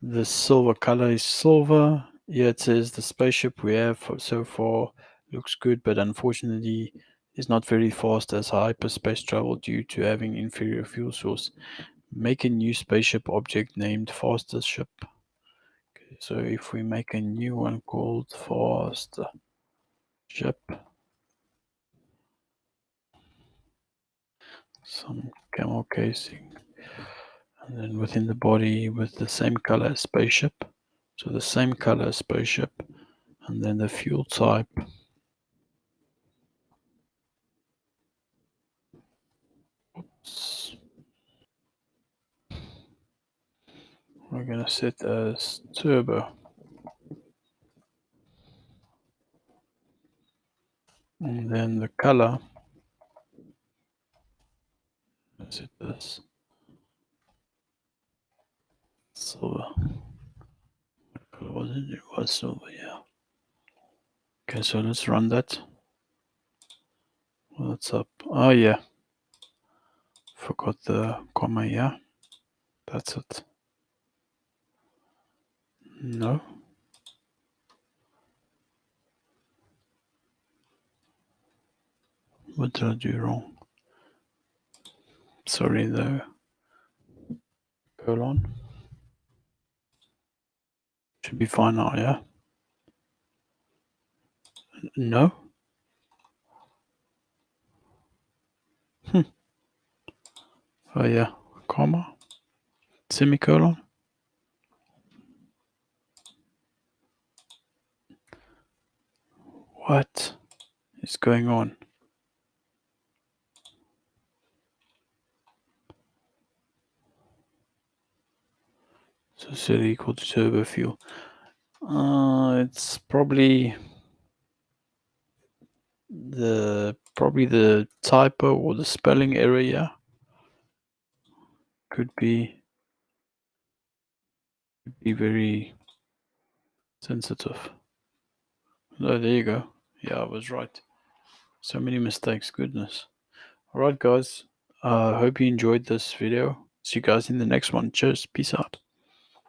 The silver color is silver. Here it says the spaceship we have so far looks good, but unfortunately is not very fast as hyperspace travel due to having inferior fuel source. Make a new spaceship object named faster ship. Okay, so if we make a new one called faster ship, some camel casing, and then within the body with the same color as spaceship. So the same color as spaceship, and then the fuel type. We're gonna set as turbo. And then the color, let's set this silver. What color was it? It was silver, yeah. Okay, so let's run that. What's up? Oh yeah, forgot the comma, yeah. That's it. No. What did I do wrong? Sorry, the colon. Should be fine now, yeah? No? Oh yeah, comma, semicolon. What is going on? So set equal to turbo fuel. It's probably the typo or the spelling error, yeah. Could be very sensitive. Oh, there you go. Yeah, I was right. So many mistakes, goodness. Alright guys. Hope you enjoyed this video. See you guys in the next one. Cheers. Peace out.